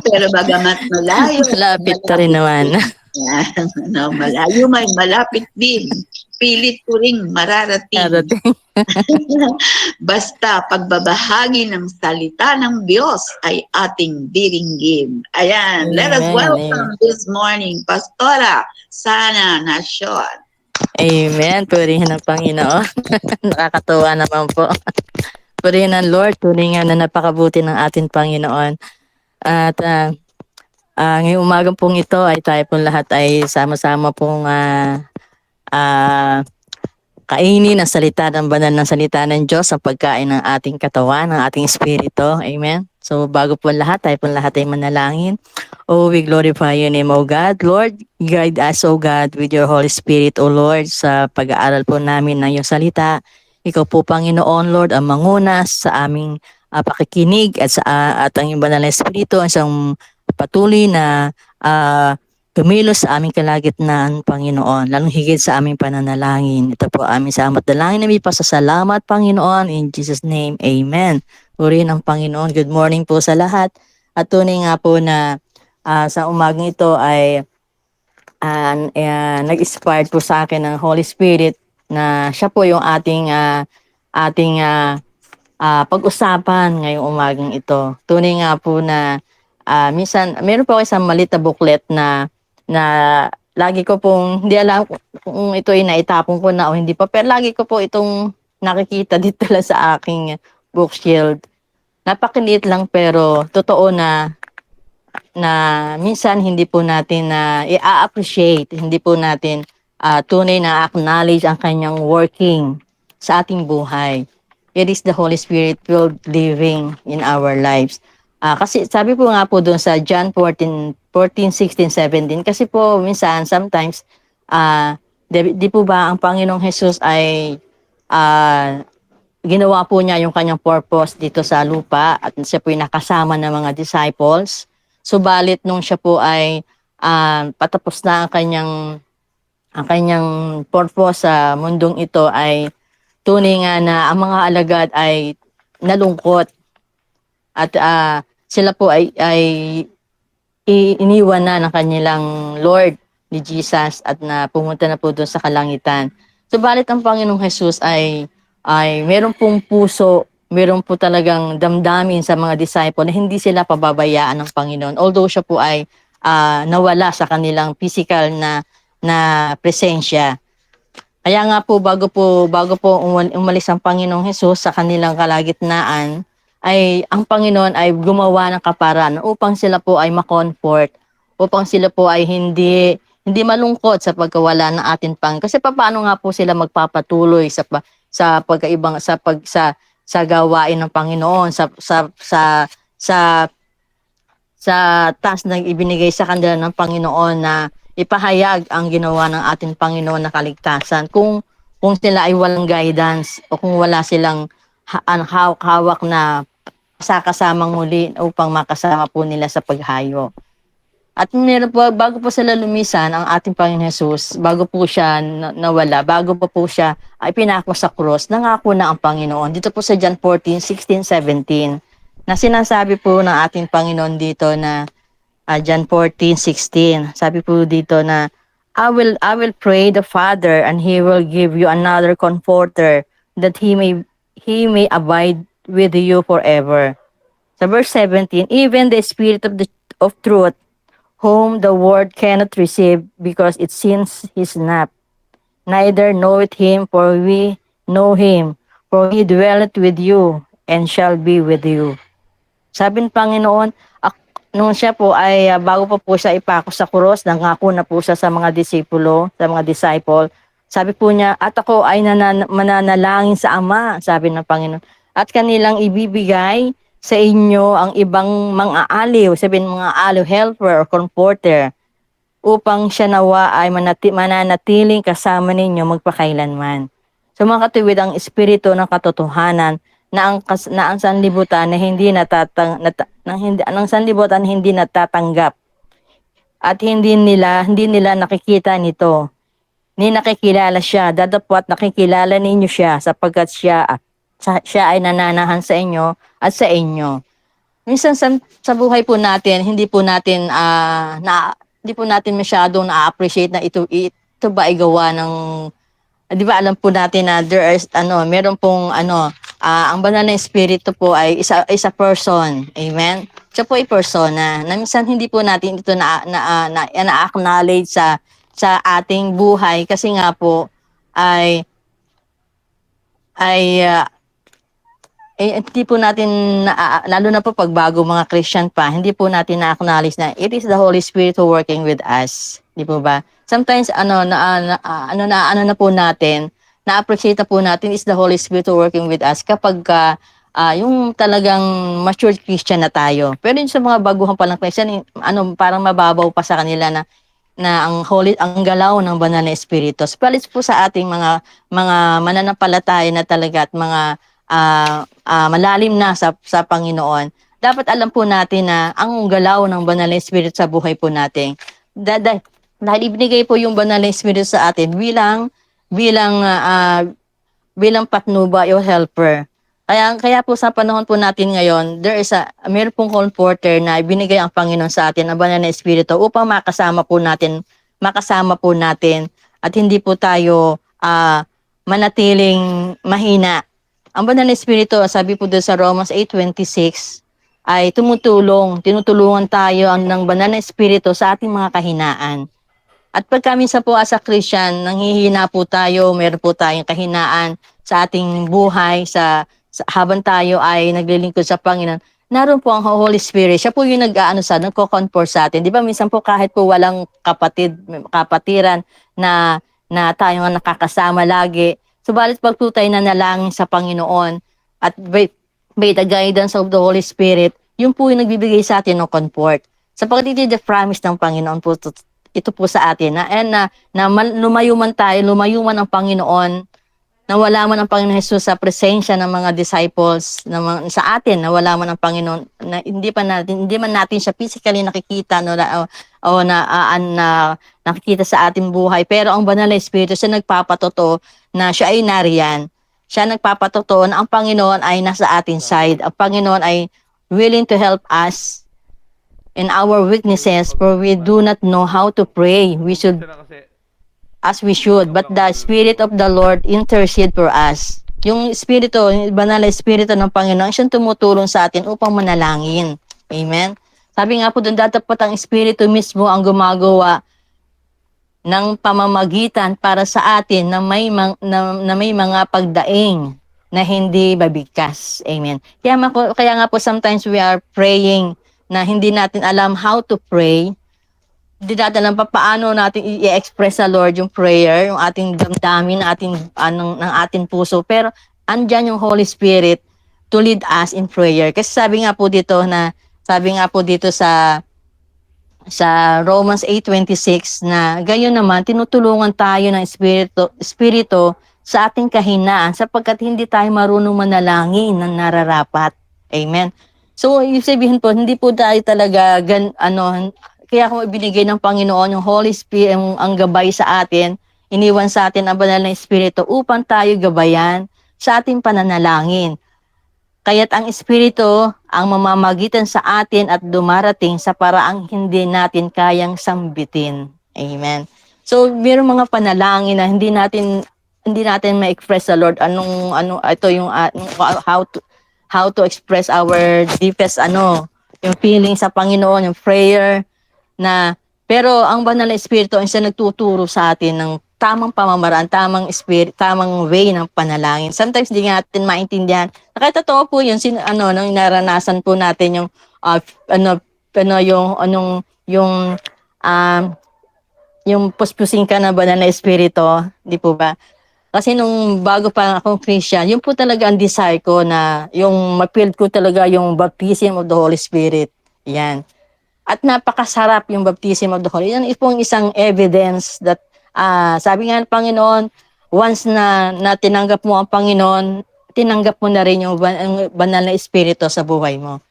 Pero bagamat malayo, Malapit pa rin malapit naman. din. Yan, no, malayo may malapit din. Pilit ko ring mararating. Darating. Basta pagbabahagi ng salita ng Diyos ay ating diringgin. Ayan, let us Amen. Amen. welcome this morning, Pastora Sana Nasyon. Amen. Purihin ng Panginoon. Nakakatuwa naman po. Purihin ng Lord. Turingan na napakabuti ng ating Panginoon. At ngayong umagang pong ito ay tayo pong lahat ay sama-sama pong ah, kainin ang salita ng banal ng salita ng Diyos ang pagkain ng ating katawan, ng ating espiritu. Amen. So bago po lahat, tayo po lahat ay manalangin. Oh, we glorify your name, O God. Lord, guide us, O God, with your Holy Spirit, O Lord, sa pag-aaral po namin ng iyong salita. Ikaw po, Panginoon, Lord, ang mangunas sa aming pakikinig at ang iyong banal na espiritu ang isang patuloy na kumilos sa aming kalagitnaan, Panginoon, lalong higit sa aming pananalangin. Ito po aming salamat dalangin na may pasasalamat, Panginoon. In Jesus' name, Amen. Purihin ang Panginoon. Good morning po sa lahat. At tunay nga po na sa umagang ito ay nag-inspire po sa akin ng Holy Spirit na siya po yung ating pag-usapan ngayong umagang ito. Tunay nga po na minsan, meron po ako isang maliit na booklet na lagi ko pong, hindi alam kung ito ay naitapon ko na o hindi pa, pero lagi ko po itong nakikita dito lang sa aking bookshelf. Napakaliit lang pero totoo na minsan hindi po natin i-appreciate, hindi po natin tunay na acknowledge ang kanyang working sa ating buhay. It is the Holy Spirit filled living in our lives. Kasi sabi po nga po doon sa John 14:16, 17, kasi po minsan, sometimes, di po ba ang Panginoong Jesus ay ah, ginawa po niya yung kanyang purpose dito sa lupa at siya po yung nakasama ng mga disciples. Subalit nung siya po ay patapos na ang kanyang purpose sa mundong ito ay tunay nga na ang mga alagad ay nalungkot at sila po ay iniwan na ng kanilang Lord ni Jesus at na pumunta na po doon sa kalangitan. Subalit ang Panginoong Jesus ay meron pong puso, meron po talagang damdamin sa mga disciple na hindi sila pababayaan ng Panginoon. Although siya po ay nawala sa kanilang physical na presensya. Kaya nga po bago po umalis ang Panginoong Hesus sa kanilang kalagitnaan, ay ang Panginoon ay gumawa ng kaparaan upang sila po ay ma-comfort, upang sila po ay hindi malungkot sa pagkawala ng ating Panginoon. Kasi paano nga po sila magpapatuloy sa pagkaibang sa gawain ng Panginoon sa sa task na ibinigay sa kanila ng Panginoon na ipahayag ang ginawa ng ating Panginoon na kaligtasan. Kung sila ay walang guidance o kung wala silang hawak na kasamang muli upang makasama po nila sa paghayo. At meron po, bago po sila lumisan, ang ating Panginoon Jesus, bago po siya nawala, bago po siya ay pinako sa cross, nangako na ang Panginoon. Dito po sa John 14:16, 17, na sinasabi po ng ating Panginoon dito na John 14:16. Sabi po dito na I will pray the Father and he will give you another comforter that he may abide with you forever. Sa verse 17, even the Spirit of truth whom the world cannot receive because it sees his not, neither knoweth him, for we know him, for he dwelleth with you and shall be with you. Sabi ng Panginoon, nung siya po ay bago pa po siya ipako sa krus, nangako na po siya sa mga disipulo, sa mga disciple. Sabi po niya, at ako ay mananalangin sa Ama, sabi ng Panginoon, at kanilang ibibigay sa inyo ang ibang mga aliw, sabihin mga aliw, helper or comforter, upang siya nawa ay mananatiling kasama ninyo magpakailanman. So mga katuwid, ang espiritu ng katotohanan na ang sanlibutan na hindi natatanggap at hindi nila nakikita nito. Ni nakikilala siya, datapwat nakikilala ninyo siya sapagkat siya ay nananahan sa inyo at sa inyo. minsan sa buhay po natin, hindi po natin masyadong na-appreciate na ito ba ay gawa ng, 'di ba alam po natin na meron pong ang banal na espiritu po ay isa person. Amen. Siya po ay persona na minsan hindi po natin ito na-acknowledge sa ating buhay kasi nga po ay ay hindi po natin lalo na po pag bago mga Christian pa, hindi po natin na-acknowledge na it is the Holy Spirit who working with us. Di po ba? Sometimes ano na po natin, na-appreciate na po natin is the Holy Spirit who working with us kapag yung talagang mature Christian na tayo. Pero yung sa mga baguhan pa lang Christian, parang mababaw pa sa kanila na ang galaw ng banal na espiritu. Palit po sa ating mga mananampalataya na talaga at mga malalim na sa Panginoon. Dapat alam po natin na ang galaw ng banal na espiritu sa buhay po natin. Dahil ibinigay po yung banal na espiritu sa atin bilang patnubay o helper. Kaya po sa panahon po natin ngayon, meron pong comforter na ibinigay ang Panginoon sa atin, ang banal na espiritu upang makasama po natin at hindi po tayo manatiling mahina. Ang banal na espiritu, sabi po doon sa Romans 8:26, ay tinutulungan tayo ng banal na espiritu sa ating mga kahinaan. At pagka minsan po as a Christian, nanghihina po tayo, meron po tayong kahinaan sa ating buhay, habang tayo ay naglilingkod sa Panginoon, naroon po ang Holy Spirit. Siya po yung nagko-comfort sa atin. Di ba minsan po kahit po walang kapatiran na tayo nga nakakasama lagi, subalit pag po tayo nanalangin sa Panginoon at by the guidance of the Holy Spirit, yun po yung nagbibigay sa atin ng comfort. Sapagkat ito yung the promise ng Panginoon po ito po sa atin na lumayo man ang Panginoon, na wala man ang Panginoon Jesus sa presensya ng mga disciples sa atin, na wala man ang Panginoon, na hindi man natin siya physically nakikita na nakikita sa ating buhay, pero ang banal na espiritu siya nagpapatotoo na siya ay nariyan. Siya nagpapatotoo na ang Panginoon ay nasa ating side. Ang Panginoon ay willing to help us in our weaknesses, for we do not know how to pray. We should as we should, but the Spirit of the Lord intercede for us. Yung banal na espiritu ng Panginoon, siyang tumutulong sa atin upang manalangin. Amen? Sabi nga po doon, dapat ang espiritu mismo ang gumagawa ng pamamagitan para sa atin na may mga pagdaing na hindi babigkas. Amen. Kaya nga po sometimes we are praying na hindi natin alam how to pray. Hindi natin alam paano natin i-express sa Lord yung prayer, yung ating damdamin, ng ating puso. Pero andyan yung Holy Spirit to lead us in prayer. Kasi sabi nga po dito sa Romans 8:26 na gayon naman tinutulungan tayo ng espiritu sa ating kahinaan sapagkat hindi tayo marunong manalangin ng nararapat. Amen. So, ibig sabihin po, hindi po tayo talaga kaya kung ibinigay ng Panginoon yung Holy Spirit, ang gabay sa atin, iniwan sa atin ang banal na espiritu upang tayo gabayan sa ating pananalangin. Kaya't ang espiritu ang mamamagitan sa atin at dumarating sa paraang hindi natin kayang sambitin. Amen. So, mayroong mga panalangin na hindi natin ma-express sa Lord ito yung how to express our deepest yung feeling sa Panginoon, yung prayer pero ang banal na espiritu ay siya nagtuturo sa atin ng tamang pamamaraan, tamang way ng panalangin. Sometimes hindi natin maintindihan. Kahit totoo po yun, nang naranasan po natin yung puspusing ka na banal na espiritu, di po ba? Kasi nung bago pa akong Christian, yun po talaga ang desire ko na yung ma-feel ko talaga yung baptism of the Holy Spirit. Yan. At napakasarap yung baptism of the Holy. Yan pong isang evidence that sabi nga ng Panginoon, once na tinanggap mo ang Panginoon, tinanggap mo na rin yung banal na espiritu sa buhay mo.